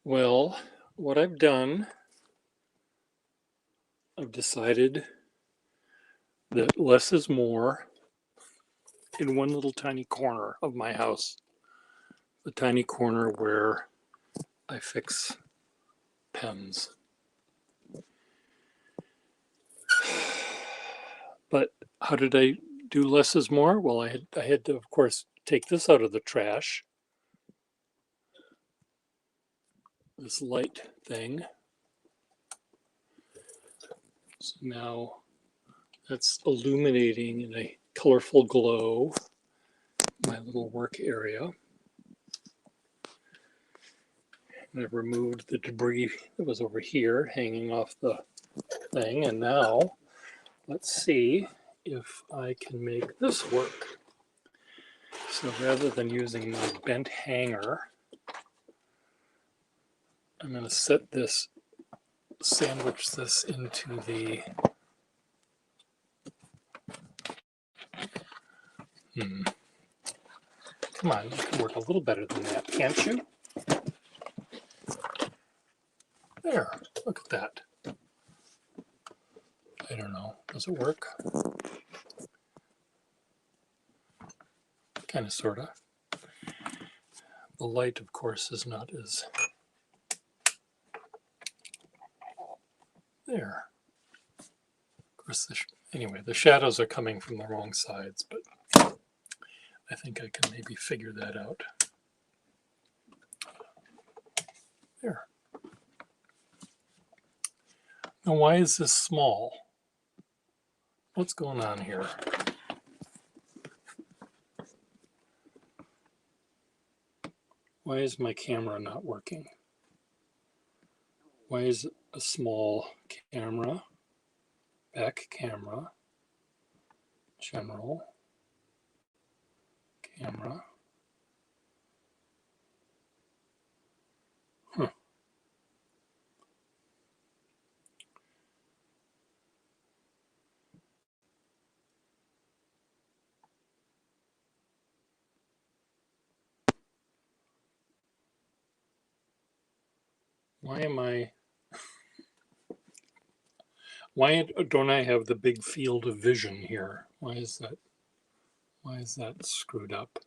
Well, what I've done, I've decided that less is more in one little tiny corner of my house, the tiny corner where I fix pens. But how did I do less is more? Well, I had to, of course, take this out of the trash, this light thing. So now that's illuminating in a colorful glow my little work area. And I've removed the debris that was over here hanging off the thing. And now let's see if I can make this work. So rather than using my bent hanger, I'm going to set this, sandwich this into the, come on, you can work a little better than that, can't you? There, look at that. I don't know, does it work? Kind of, sort of. The light, of course, is not as, there. Of course, anyway, the shadows are coming from the wrong sides, but I think I can maybe figure that out. There. Now, why is this small? What's going on here? Why is my camera not working? Why is it a small camera? Back camera. General. Camera. Huh. Why don't I have the big field of vision here? Why is that screwed up?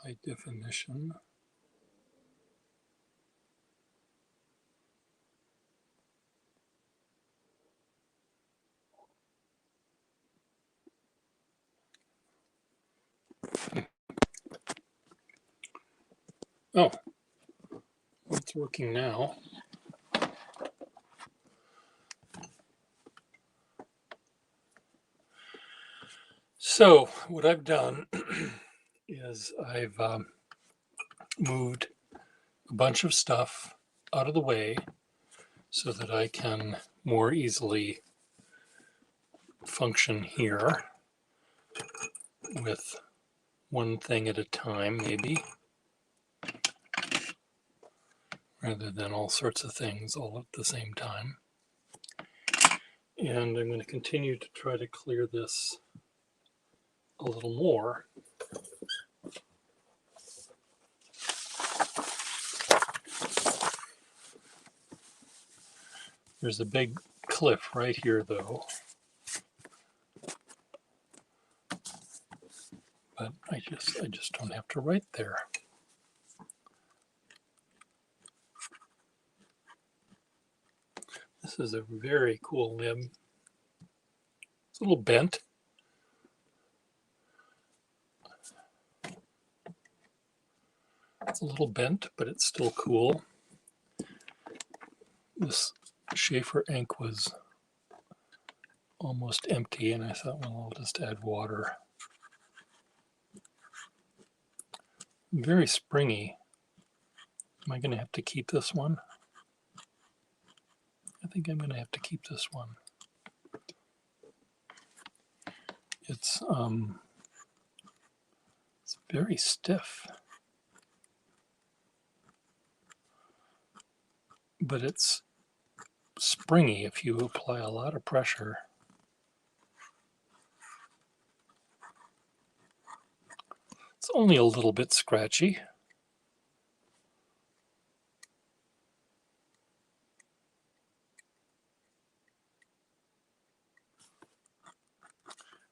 High definition. Oh, it's working now. So what I've done is I've moved a bunch of stuff out of the way so that I can more easily function here with one thing at a time, maybe, rather than all sorts of things all at the same time. And I'm going to continue to try to clear this a little more. There's a big cliff right here, though. But I just don't have to write there. This is a very cool nib. It's a little bent. It's a little bent, but it's still cool. This Schaefer ink was almost empty, and I thought, well, I'll just add water. Very springy. Am I going to have to keep this one? I think I'm going to have to keep this one. It's very stiff, but it's springy if you apply a lot of pressure. It's only a little bit scratchy.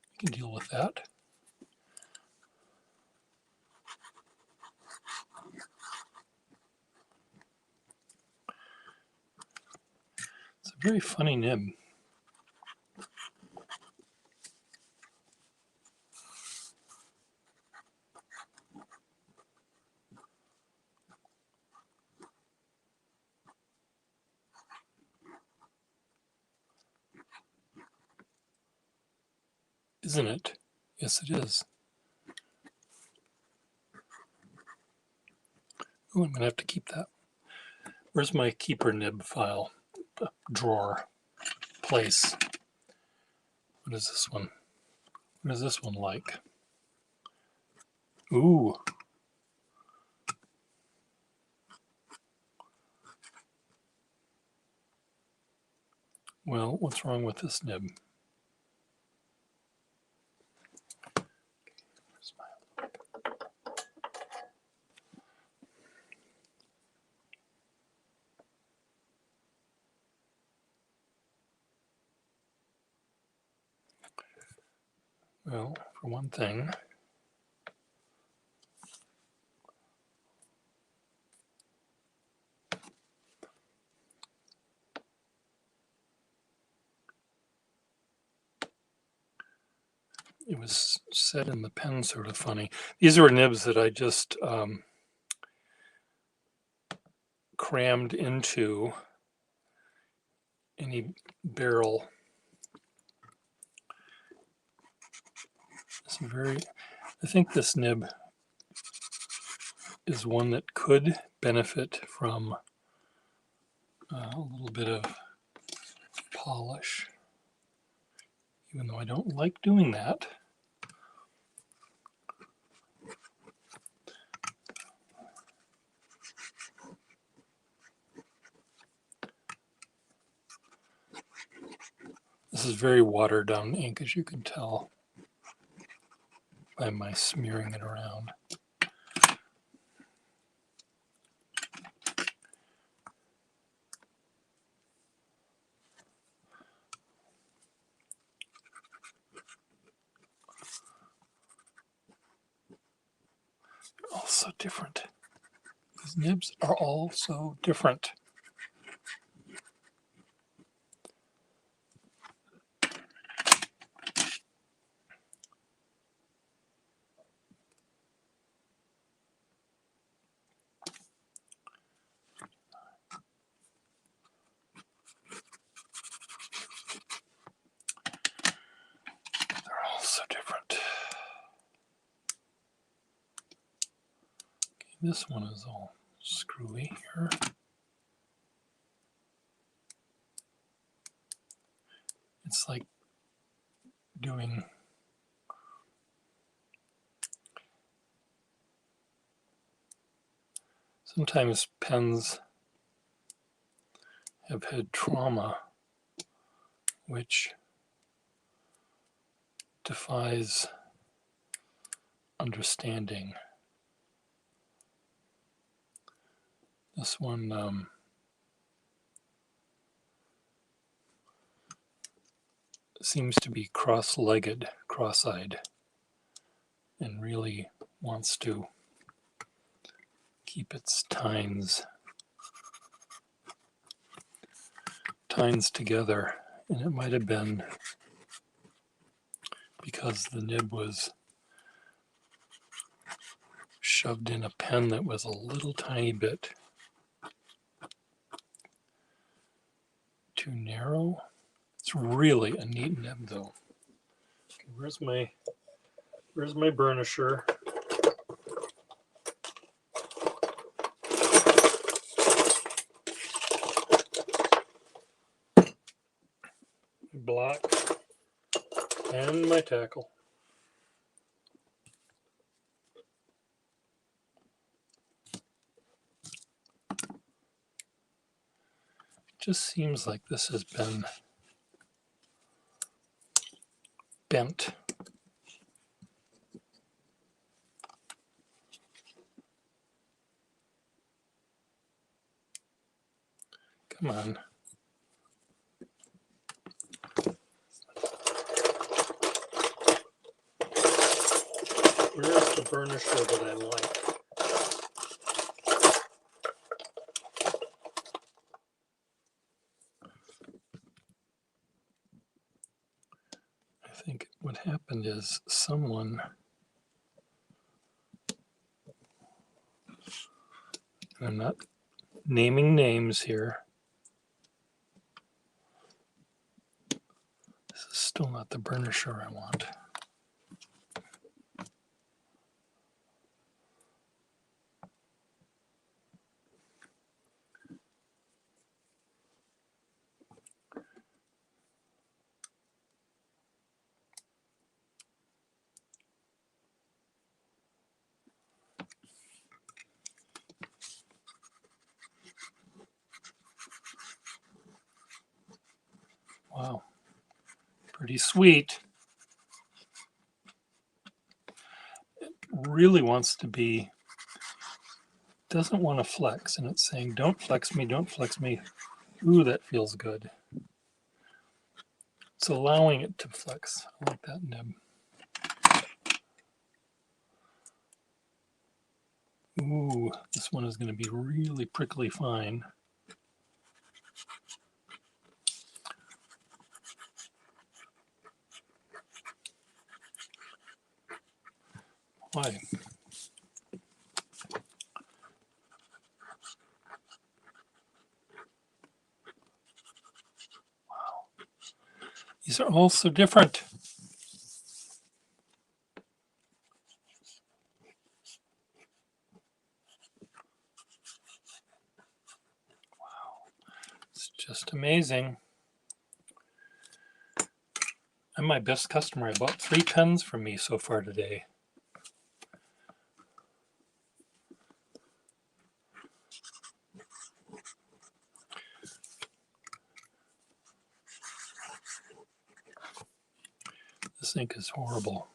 We can deal with that. It's a very funny nib. Isn't it? Yes, it is. Oh, I'm going to have to keep that. Where's my keeper nib file? Drawer. Place. What is this one? What is this one like? Ooh. Well, what's wrong with this nib? Well, for one thing, it was set in the pen sort of funny. These were nibs that I just crammed into any barrel. I think this nib is one that could benefit from a little bit of polish, even though I don't like doing that. This is very watered down ink, as you can tell by my smearing it around. They're all so different. These nibs are all so different. This one is all screwy here. It's like doing sometimes pens have had trauma which defies understanding. This one seems to be cross-legged, cross-eyed, and really wants to keep its tines together. And it might have been because the nib was shoved in a pen that was a little tiny bit too narrow. It's really a neat nib though. Okay, where's my burnisher? Block and my tackle. It just seems like this has been bent. Come on. Where's the burnisher that I like? I think what happened is someone, I'm not naming names here. This is still not the burnisher I want. Wow, pretty sweet. It really wants to be, doesn't want to flex, and it's saying, don't flex me, don't flex me. Ooh, that feels good. It's allowing it to flex. I like that nib. Ooh, this one is going to be really prickly fine. Why? Wow. These are all so different. It's just amazing. I'm my best customer. I bought 3 pens from me so far today. This ink is horrible.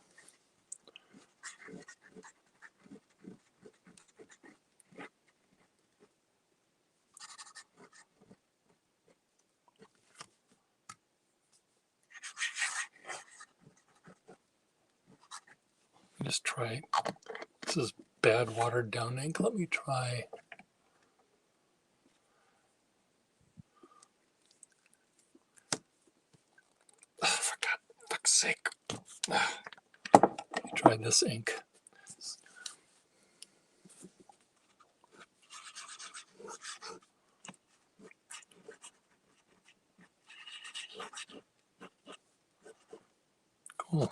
Just try. This is bad watered down ink. Let me try. Oh, for God's fuck's sake. Let me try this ink. Cool.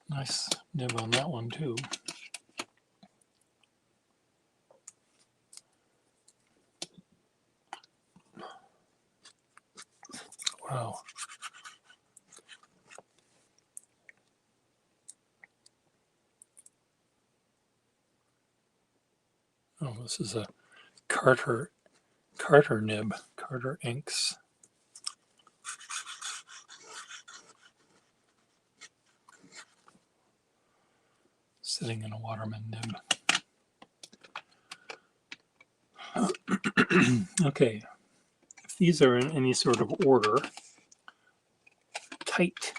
Nice nib on that one too. Wow. Oh, this is a Carter nib, Carter inks. Sitting in a Waterman nib. Okay, if these are in any sort of order, tight.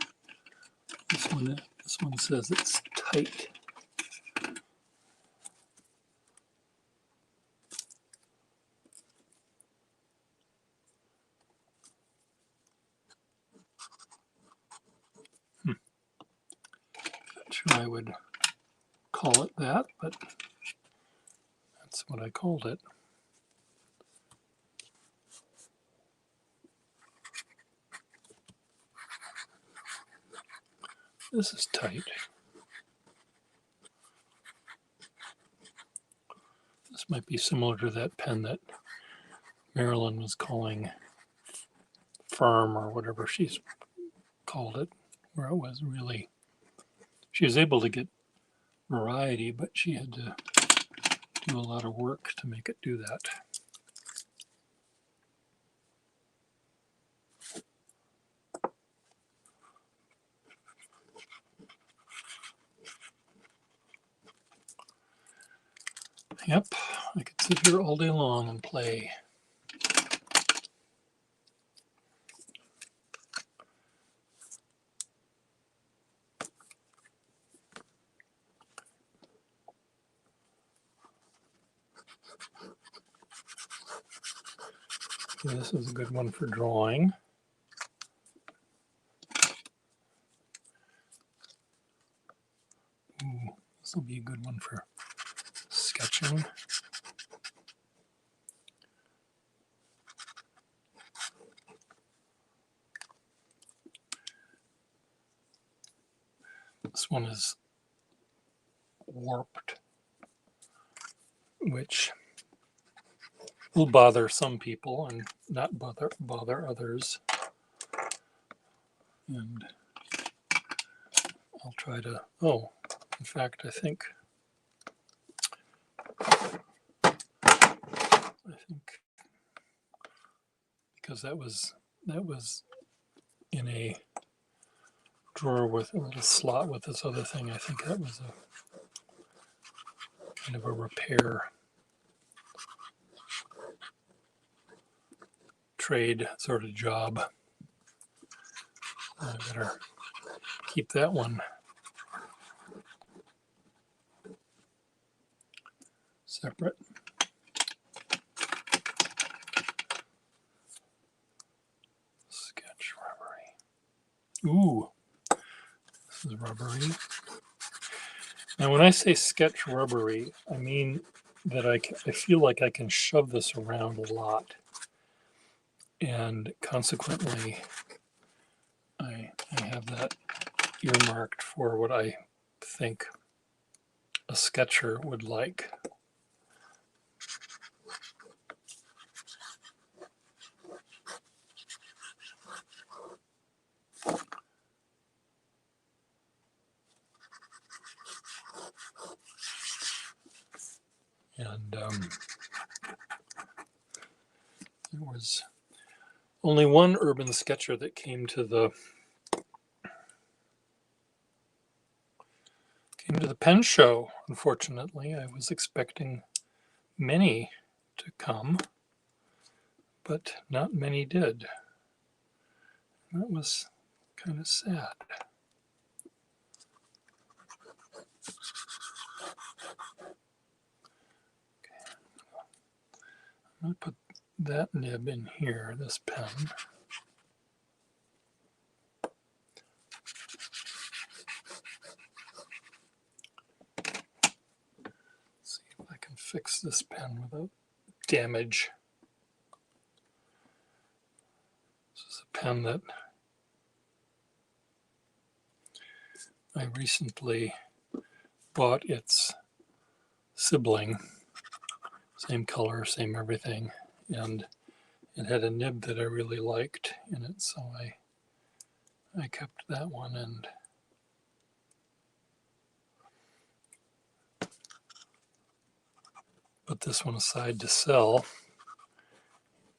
This one says it's tight. Not sure I would call it that, but that's what I called it. This is tight. This might be similar to that pen that Marilyn was calling firm or whatever she's called it, where it was really, she was able to get variety, but she had to do a lot of work to make it do that. Yep, I could sit here all day long and play. This is a good one for drawing. Ooh, this will be a good one for sketching. This one is warped, which will bother some people and not bother others. And I'll try to, oh, in fact, I think because that was in a drawer with a little slot with this other thing, I think that was a kind of a repair trade sort of job. I better keep that one separate. Sketch rubbery. Ooh, this is rubbery. Now, when I say sketch rubbery, I mean that I feel like I can shove this around a lot. And consequently, I have that earmarked for what I think a sketcher would like. And there was only one urban sketcher that came to the pen show. Unfortunately, I was expecting many to come, but not many did. That was kind of sad. I'm going to put that nib in here, this pen. See if I can fix this pen without damage. This is a pen that I recently bought its sibling, same color, same everything, and it had a nib that I really liked in it, so I kept that one and put this one aside to sell.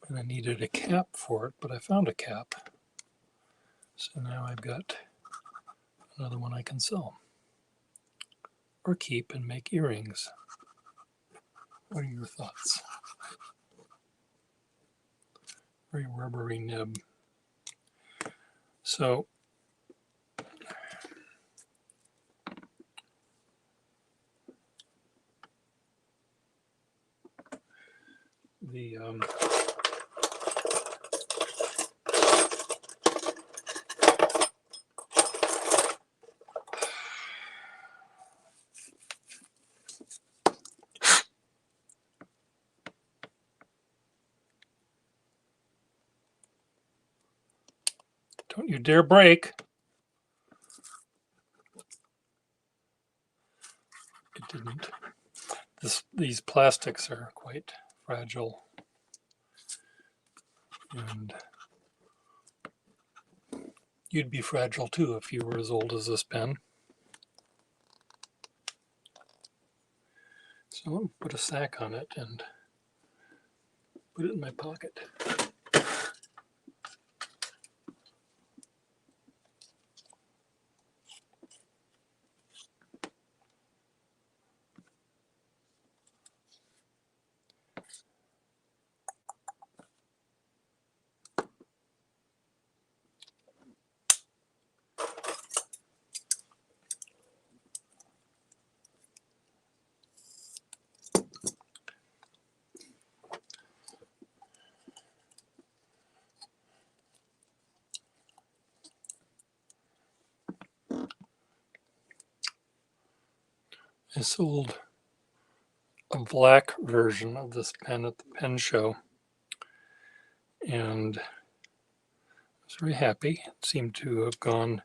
And I needed a cap for it, but I found a cap. So now I've got another one I can sell or keep and make earrings. What are your thoughts? Very rubbery nib. So the don't you dare break. It didn't. These plastics are quite fragile, and you'd be fragile too if you were as old as this pen. So I'll put a sack on it and put it in my pocket. I sold a black version of this pen at the pen show, and I was very happy. It seemed to have gone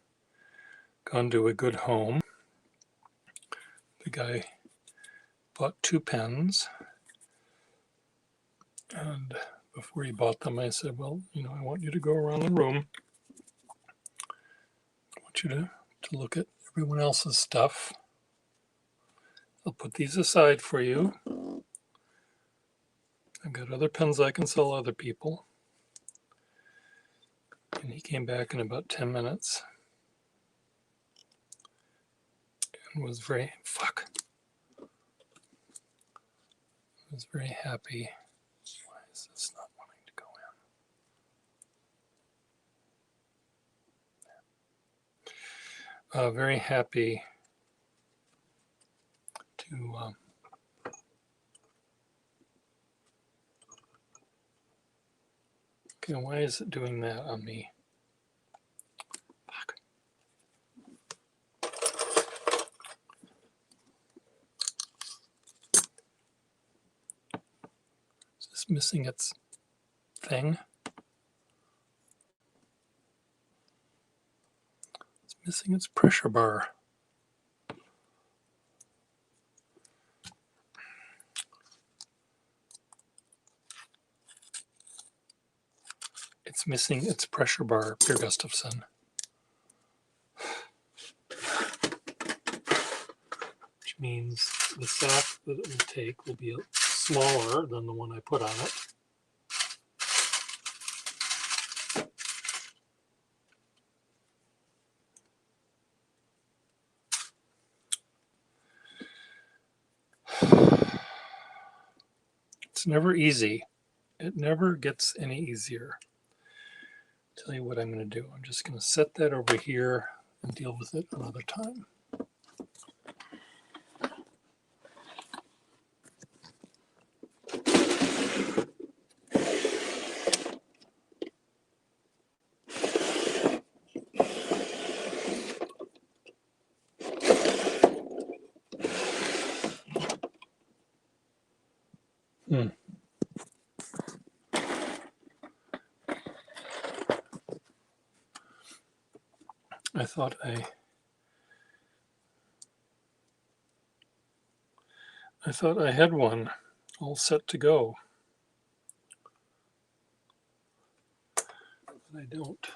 to a good home. The guy bought 2 pens, and before he bought them, I said, well, I want you to go around the room. I want you to look at everyone else's stuff. I'll put these aside for you. I've got other pens I can sell other people. And he came back in about 10 minutes and was very happy. Why is this not wanting to go in? Very happy to okay, why is it doing that on me? Fuck. Is this missing its thing? It's missing its pressure bar. It's missing its pressure bar, Pierre Gustafson. Which means the sack that it will take will be smaller than the one I put on it. It's never easy. It never gets any easier. I'll tell you what I'm going to do. I'm just going to set that over here and deal with it another time. I thought I had one all set to go, but I don't.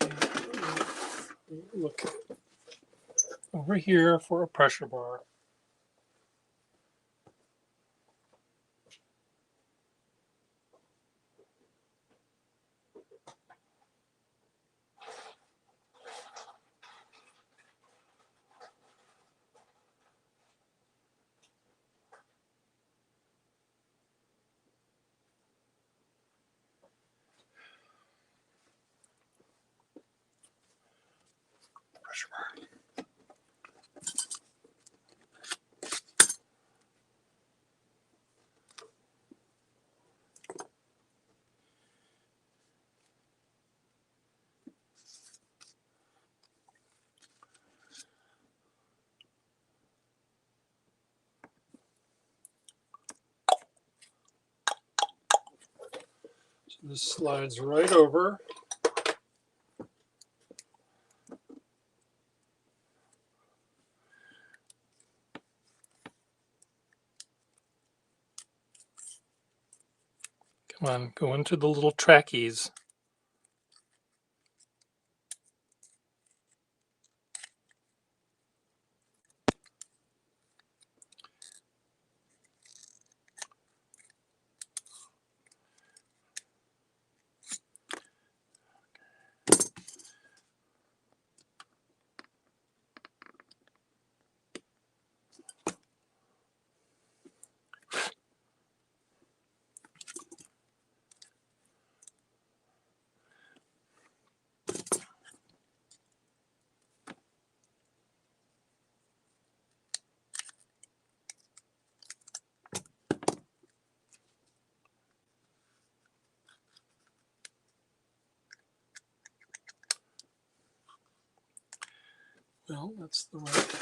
Okay, look over here for a pressure bar. Pressure bar. So this slides right over. Come on, go into the little trackies. Well, that's the right.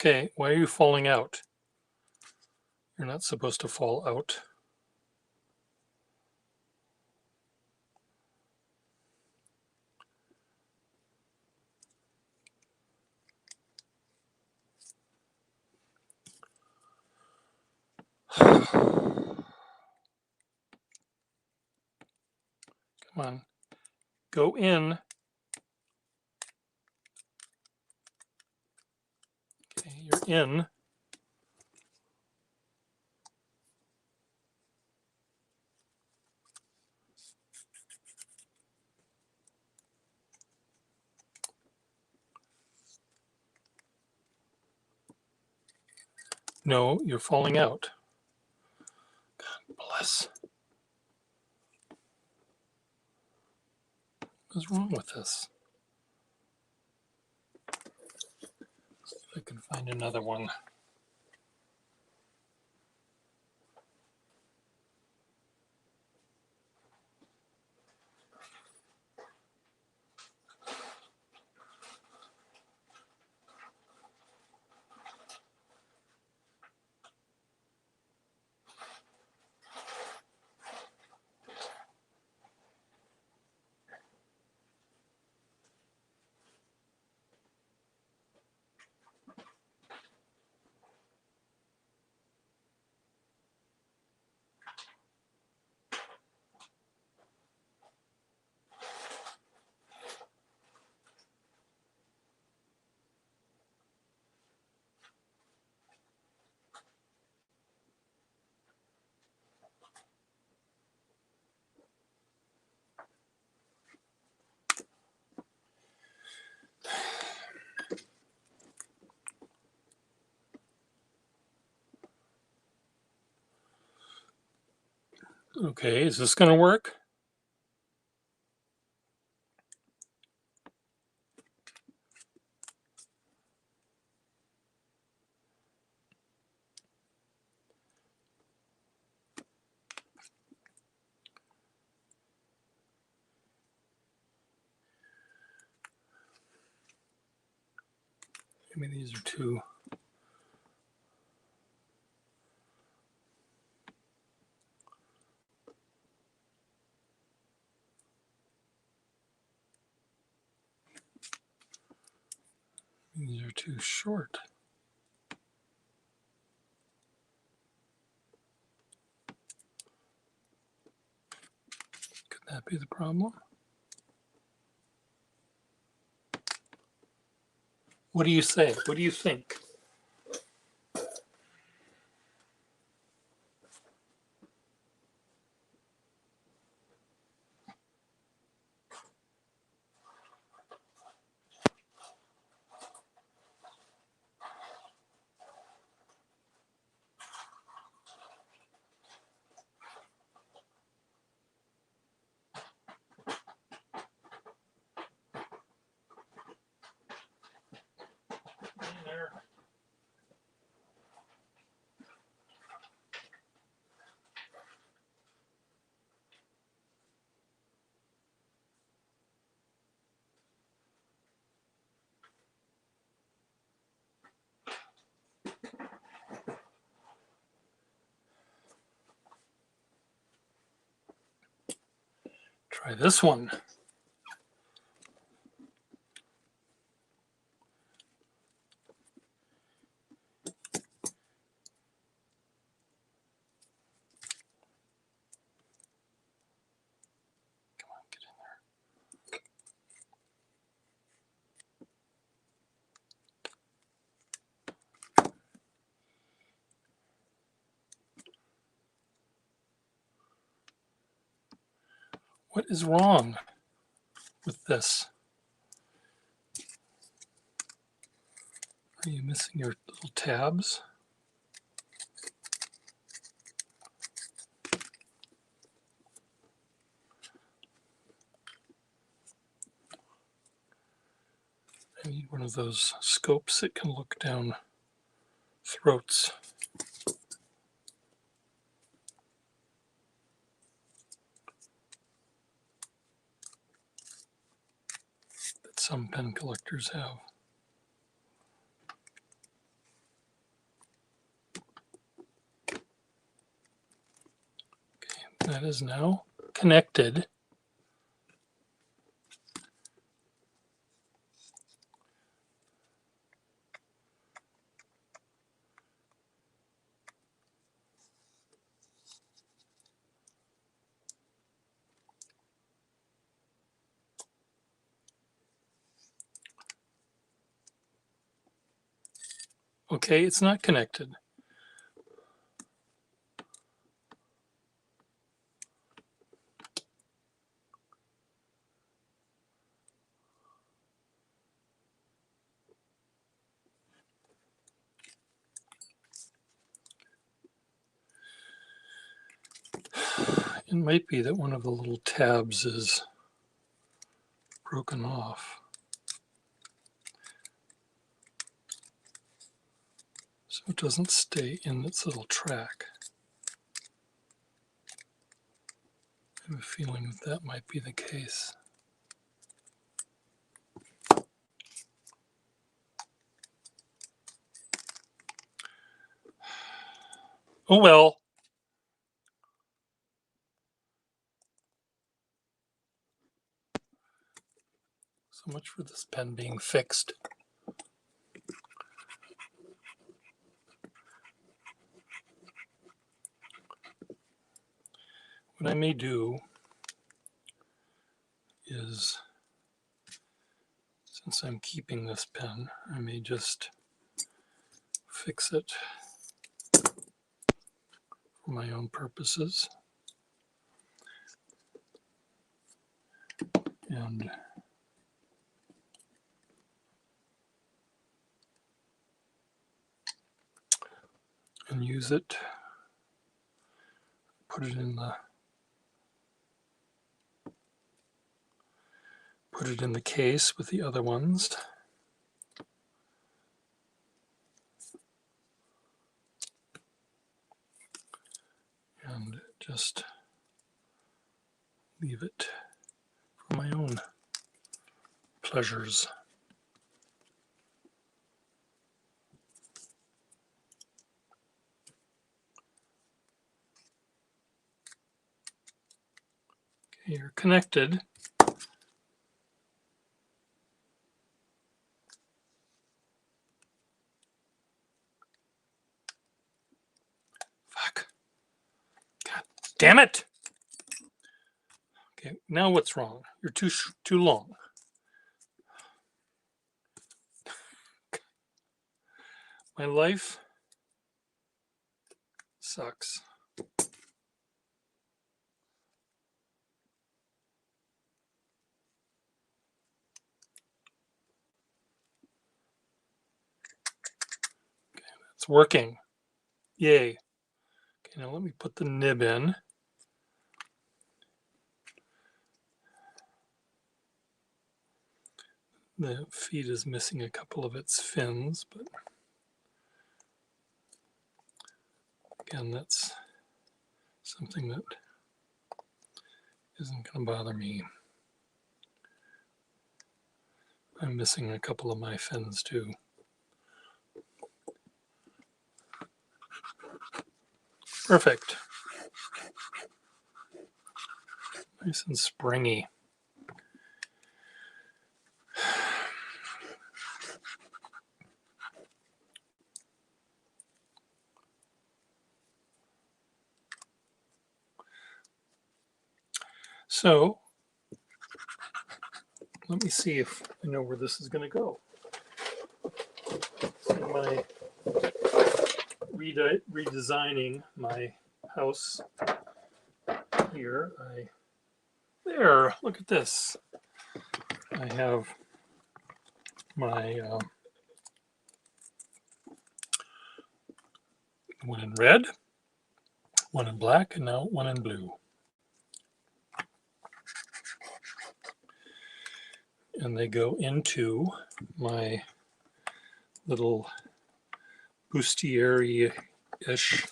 Okay, why are you falling out? You're not supposed to fall out. Come on, go in. Okay, you're in. No, you're falling out. God bless. What's wrong with this? See if I can find another one. Okay, is this going to work? Maybe these are too. These are too short. Could that be the problem? What do you say? What do you think? There. Try this one. Come on, get in there. What is wrong with this? Are you missing your little tabs? I need one of those scopes that can look down throats. That some pen collectors have. Okay, that is now connected. Okay, it's not connected. It might be that one of the little tabs is broken off. So it doesn't stay in its little track. I have a feeling that that might be the case. Oh well. So much for this pen being fixed. What I may do is, since I'm keeping this pen, I may just fix it for my own purposes. And use it, put it in the case with the other ones. And just leave it for my own pleasures. Okay, you're connected. Fuck. God damn it. Okay, now what's wrong? You're too long. My life sucks. Okay, it's working. Yay. Okay, now let me put the nib in. The feed is missing a couple of its fins, but again, that's something that isn't going to bother me. I'm missing a couple of my fins too. Perfect. Nice and springy. So let me see if I know where this is going to go. In my redesigning my house here, there, look at this. I have my one in red, one in black, and now one in blue. And they go into my little bustier-ish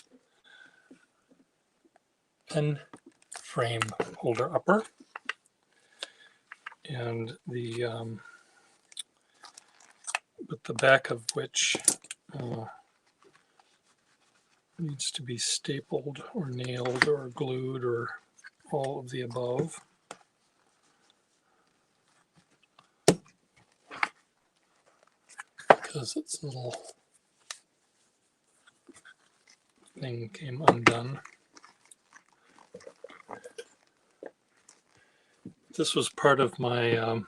pen frame holder upper. And but the back of which needs to be stapled or nailed or glued or all of the above. Because its little thing came undone. This was part of my, I'll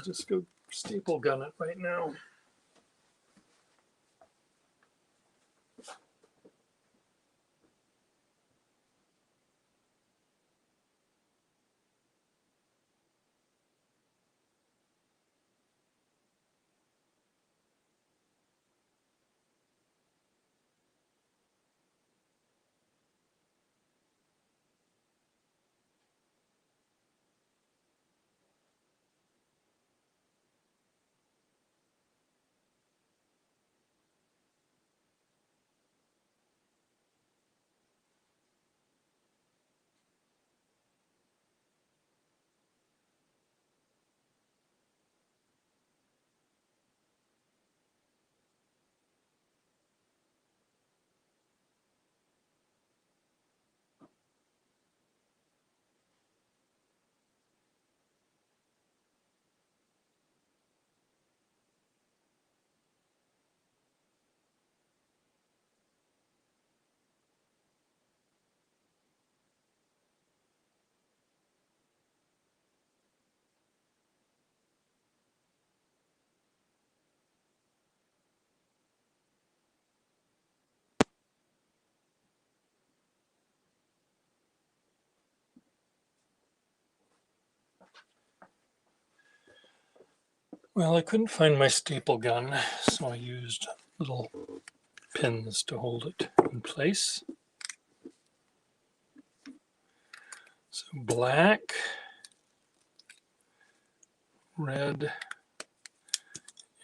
just go staple gun it right now. Well, I couldn't find my staple gun, so I used little pins to hold it in place. So black, red,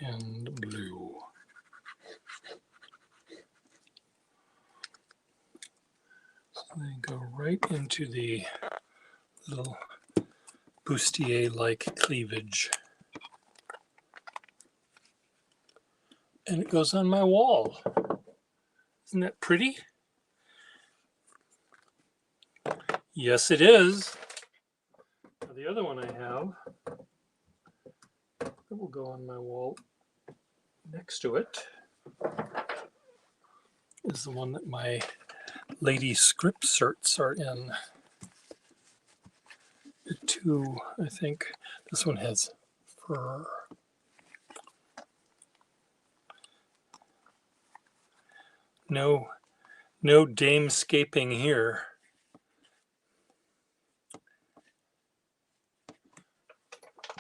and blue. So they go right into the little bustier-like cleavage. And it goes on my wall. Isn't that pretty? Yes, it is. Now, the other one I have that will go on my wall next to it is the one that my lady script certs are in. The two, I think. This one has fur. No damescaping here.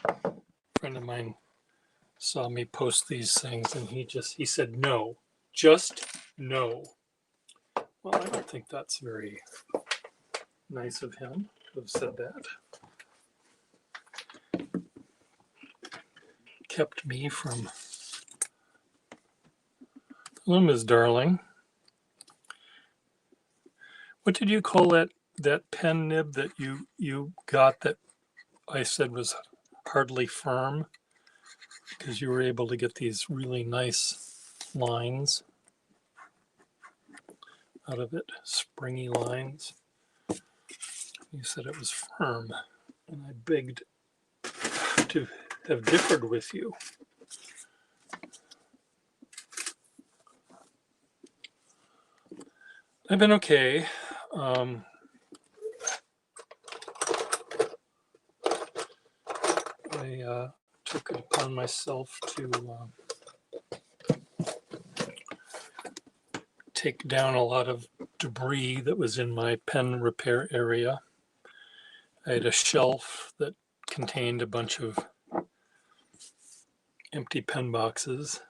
A friend of mine saw me post these things and he said, no, just no. Well, I don't think that's very nice of him to have said that. Kept me from Ms. Darling. What did you call that pen nib that you got that I said was hardly firm? Because you were able to get these really nice lines out of it, springy lines. You said it was firm, and I begged to have differed with you. I've been okay. I took it upon myself to take down a lot of debris that was in my pen repair area. I had a shelf that contained a bunch of empty pen boxes.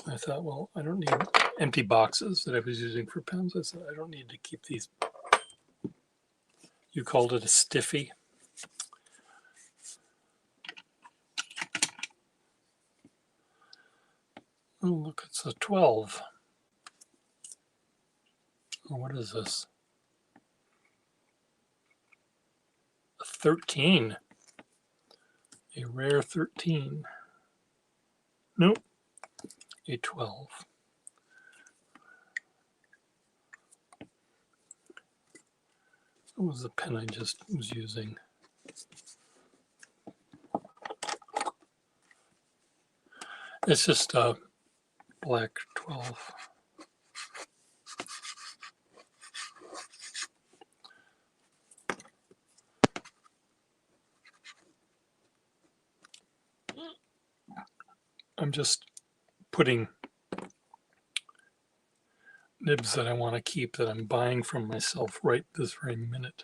I thought, well, I don't need empty boxes that I was using for pens. I said, I don't need to keep these. You called it a stiffy. Oh, look, it's a 12. Oh, what is this? A 13. A rare 13. Nope, a 12. What was the pen I just was using? It's just a black 12. I'm just putting nibs that I want to keep that I'm buying from myself right this very minute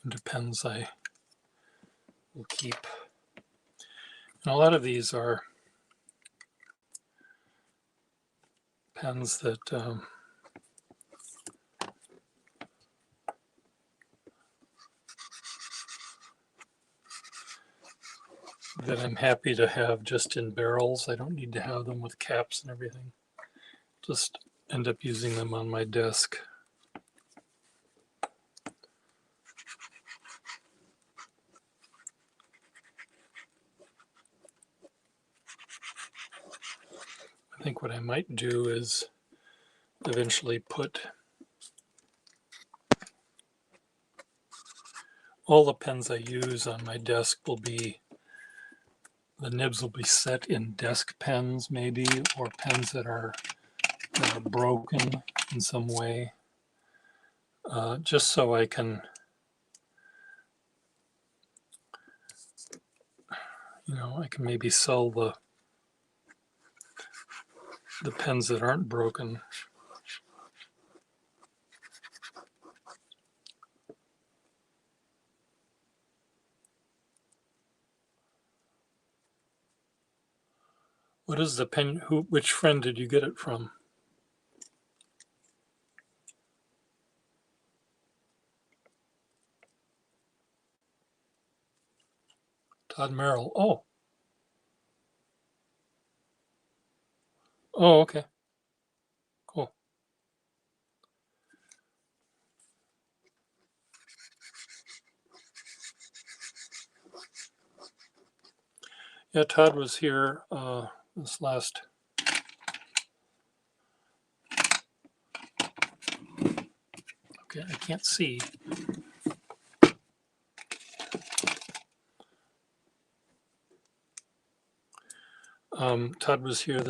into pens I will keep. And a lot of these are pens that that I'm happy to have just in barrels. I don't need to have them with caps and everything. Just end up using them on my desk. I think what I might do is eventually put all the pens I use on my desk will be, the nibs will be set in desk pens maybe, or pens that are broken in some way, just so I can, I can maybe sell the pens that aren't broken. What is the pen? Which friend did you get it from? Todd Merrill. Oh. Oh, okay. Cool. Yeah, Todd was here this last. Okay, I can't see. Todd was here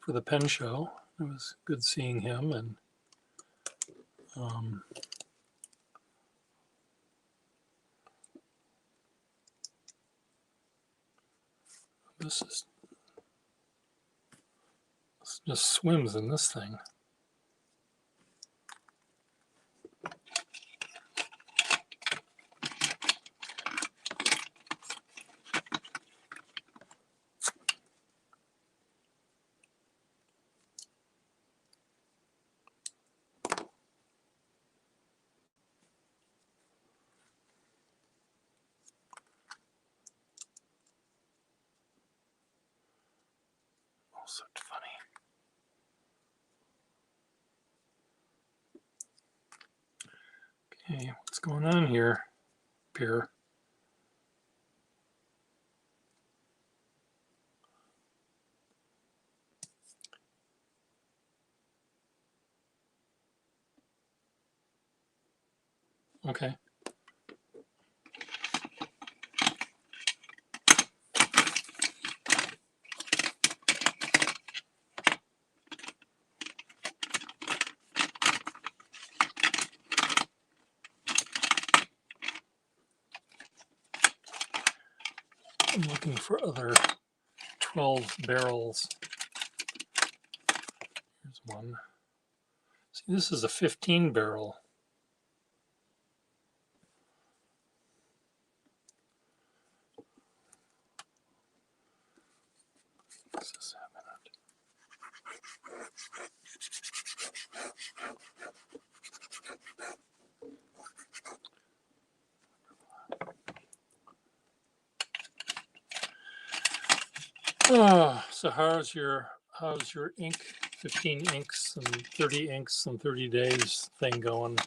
for the pen show. It was good seeing him, and this just swims in this thing. Oh, so funny. Okay, what's going on here, Pierre? Okay. I'm looking for other 12 barrels. Here's one. See, this is a 15 barrel. So how's your ink 15 inks and 30 inks and 30 days thing going?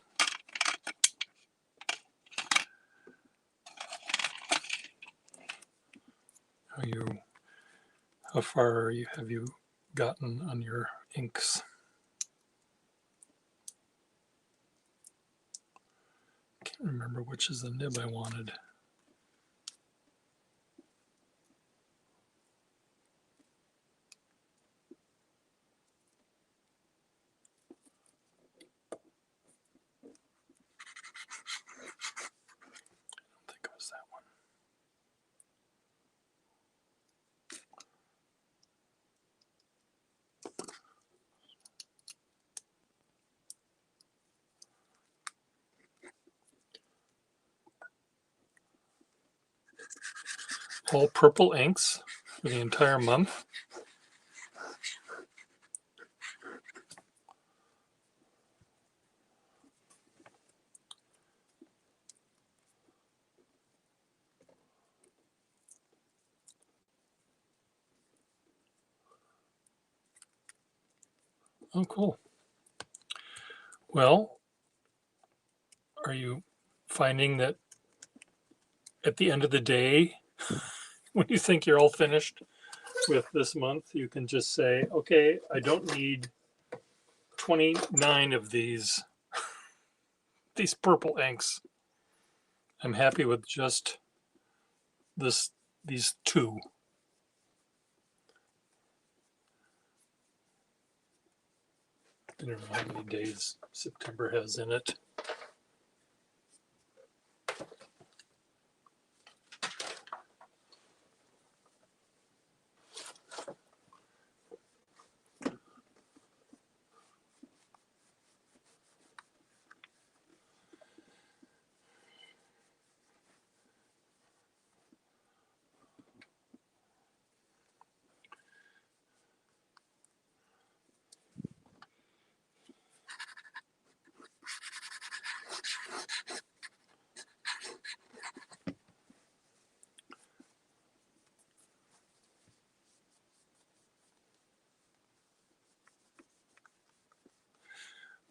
How far have you gotten on your inks? Can't remember which is the nib I wanted. I think it was that one. All purple inks for the entire month. Oh, cool. Well, are you finding that at the end of the day, when you think you're all finished with this month, you can just say, okay, I don't need 29 of these purple inks. I'm happy with just these two. I don't know how many days September has in it.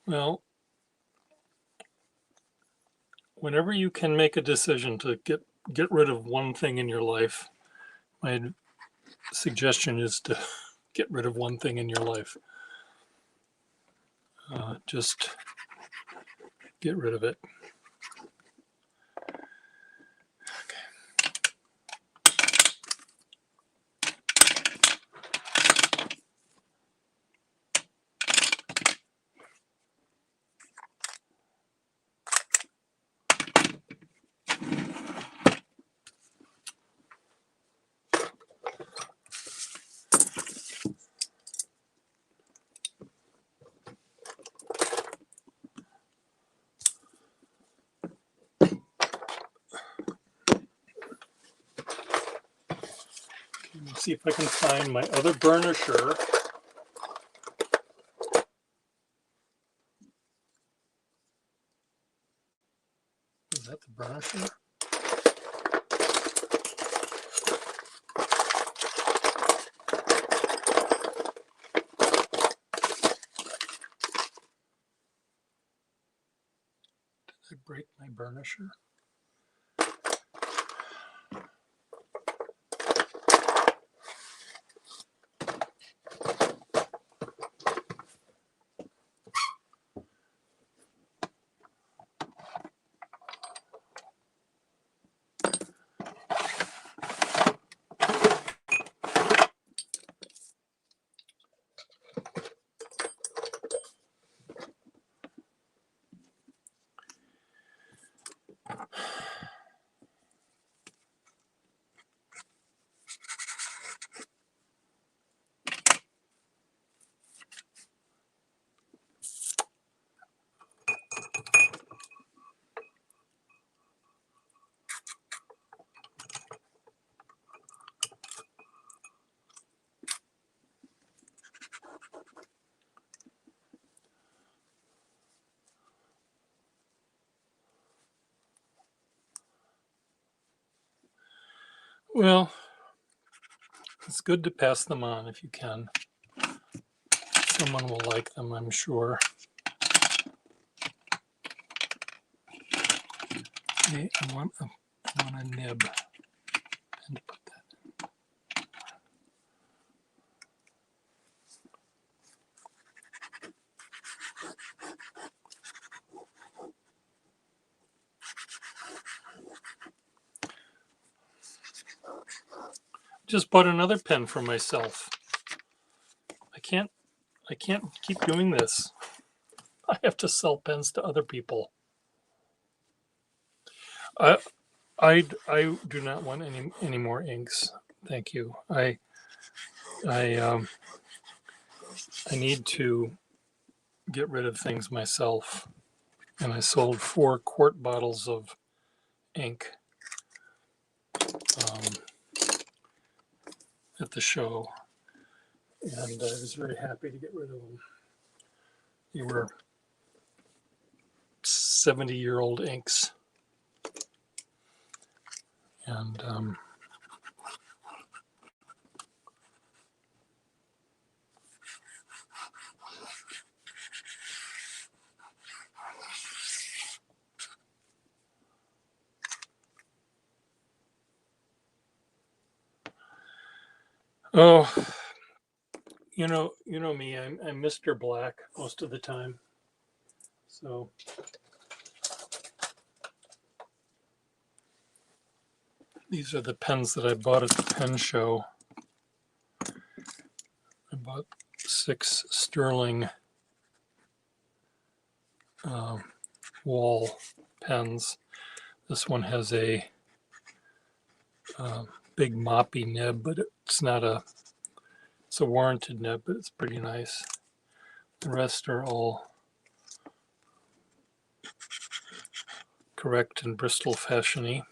Well, whenever you can make a decision to get rid of one thing in your life, my suggestion is to get rid of one thing in your life. Just get rid of it. Let me see if I can find my other burnisher. Is that the burnisher? Did I break my burnisher? Well, It's good to pass them on if you can. Someone will like them, I'm sure. Okay, I want a nib. And put that. Just bought another pen for myself. I can't keep doing this. I have to sell pens to other people. I do not want any more inks. Thank you. I need to get rid of things myself, and I sold 4 quart bottles of ink at the show, and I was very happy to get rid of them. They were 70-year-old inks, and oh, you know me. I'm Mr. Black most of the time, so. These are the pens that I bought at the pen show. I bought 6 Sterling wall pens. This one has a big moppy nib, but it's a warranted nib, but it's pretty nice. The rest are all correct and Bristol fashion-y.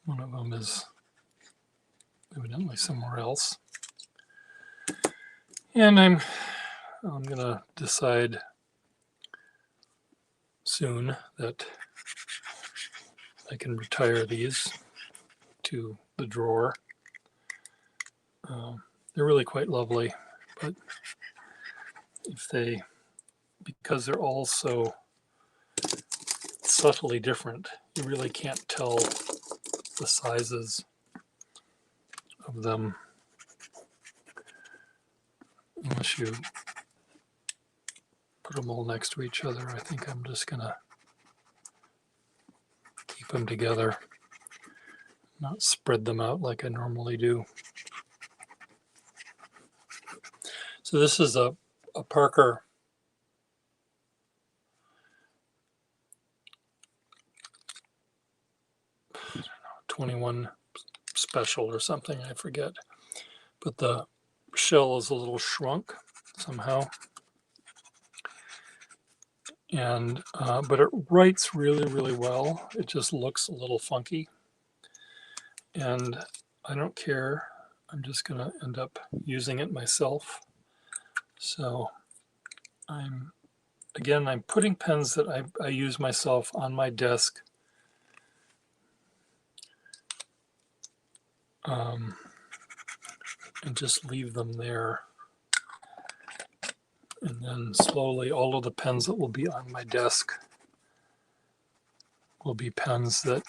One of them is evidently somewhere else. And I'm going to decide soon that I can retire these to the drawer. They're really quite lovely, but because they're all so subtly different, you really can't tell the sizes of them unless you put them all next to each other. I think I'm just gonna keep them together, not spread them out like I normally do. So this is a Parker 21 special or something, I forget. But the shell is a little shrunk somehow. And but it writes really, really well. It just looks a little funky. And I don't care. I'm just going to end up using it myself. So I'm putting pens that I use myself on my desk. And just leave them there. And then slowly all of the pens that will be on my desk will be pens that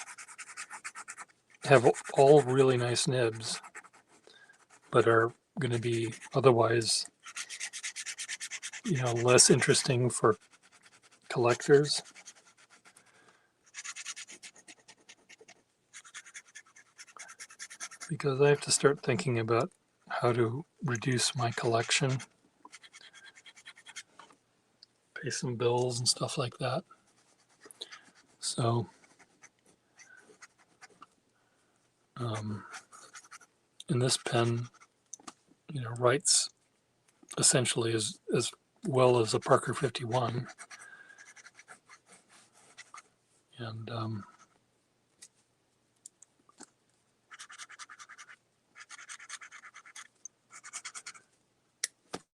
have all really nice nibs, but are going to be otherwise, less interesting for collectors. Because I have to start thinking about how to reduce my collection, pay some bills and stuff like that. So, and this pen, writes essentially as well as a Parker 51. And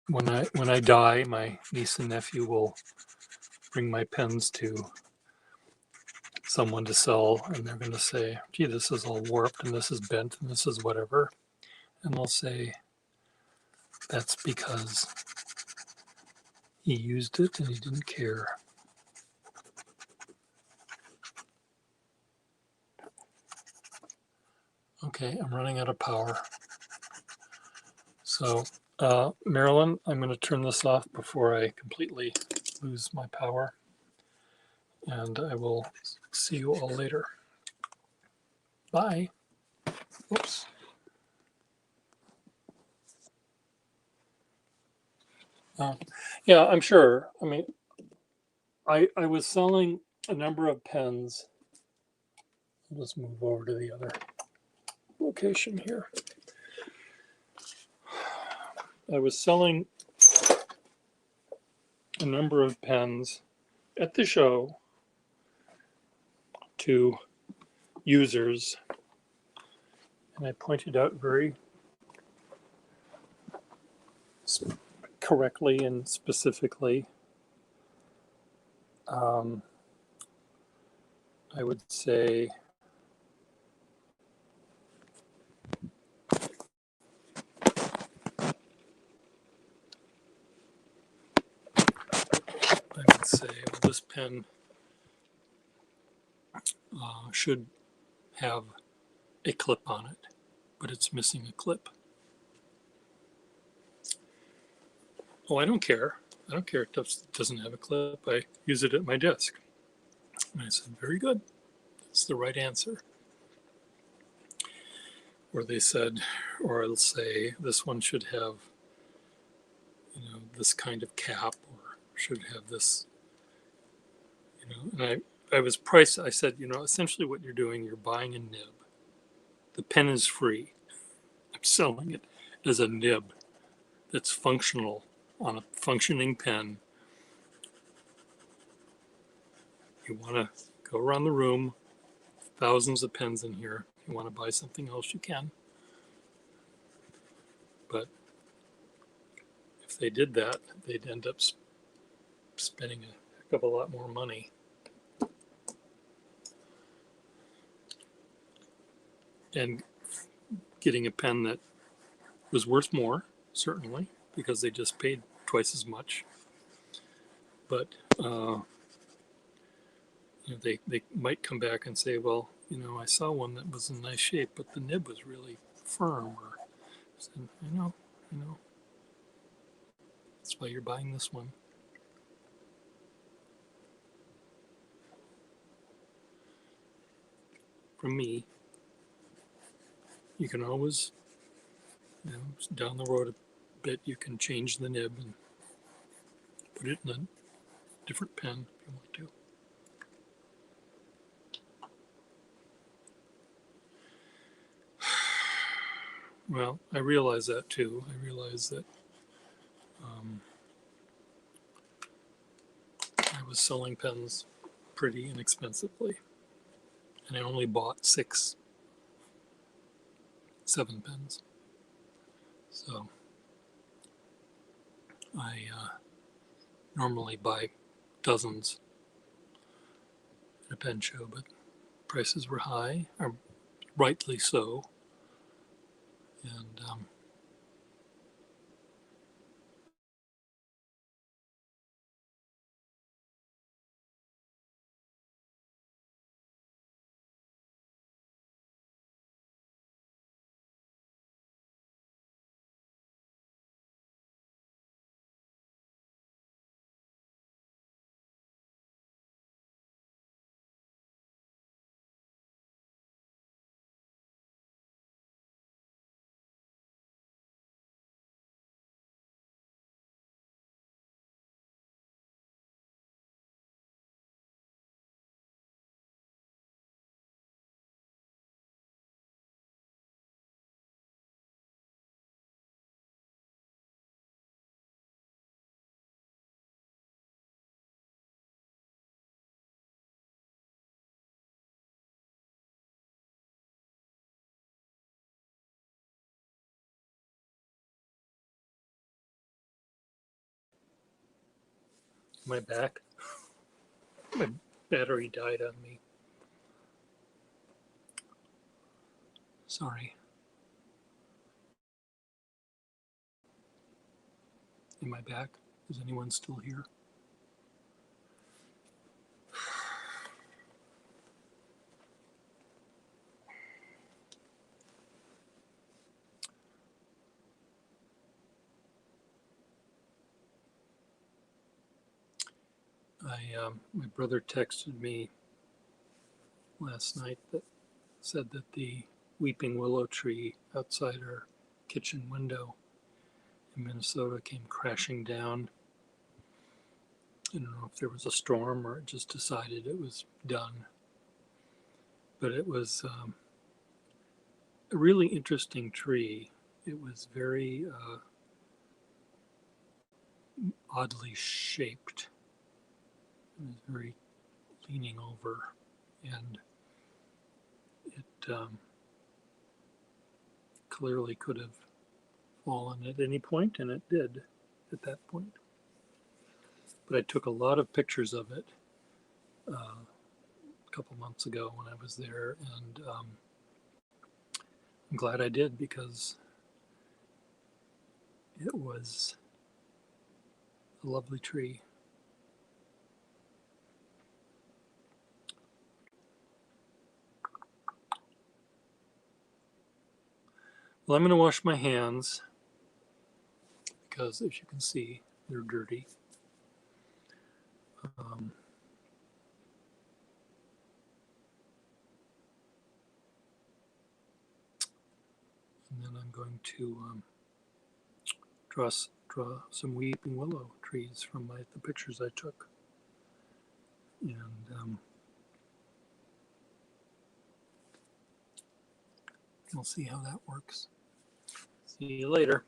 when I die, my niece and nephew will bring my pens to someone to sell, and they're going to say, gee, this is all warped and this is bent and this is whatever. And they'll say, that's because he used it and he didn't care. Okay, I'm running out of power. So, Marilyn, I'm going to turn this off before I completely lose my power. And I will see you all later. Bye. Oops. Yeah, I'm sure. I mean, I was selling a number of pens. Let's move over to the other location here. I was selling a number of pens at the show to users, and I pointed out very correctly and specifically, I would say, well, this pen should have a clip on it, but it's missing a clip. Oh, I don't care. I don't care if it doesn't have a clip. I use it at my desk. And I said, very good. That's the right answer. Or they said, or I'll say, this one should have, this kind of cap, or should have this, and I was priced, I said, essentially what you're doing, you're buying a nib. The pen is free. I'm selling it as a nib that's functional on a functioning pen. You want to go around the room, thousands of pens in here. If you want to buy something else, you can. But if they did that, they'd end up spending a heck of a lot more money. And getting a pen that was worth more, certainly, because they just paid twice as much. But they might come back and say, well, I saw one that was in nice shape, but the nib was really firm. Or I said, I know. That's why you're buying this one. From me, you can always, down the road a bit, you can change the nib and put it in a different pen if you want to. Well, I realize that too. I realize that I was selling pens pretty inexpensively, and I only bought 7 pens. So I normally buy dozens at a pen show, but prices were high, or rightly so. And My back. My battery died on me. Sorry. Am I back? Is anyone still here? My brother texted me last night that said that the weeping willow tree outside our kitchen window in Minnesota came crashing down. I don't know if there was a storm or it just decided it was done. But it was a really interesting tree. It was very oddly shaped. It was very leaning over, and it clearly could have fallen at any point, and it did at that point. But I took a lot of pictures of it a couple months ago when I was there, and I'm glad I did because it was a lovely tree. Well, I'm going to wash my hands because, as you can see, they're dirty. And then I'm going to draw some weeping willow trees from the pictures I took. And we'll see how that works. See you later.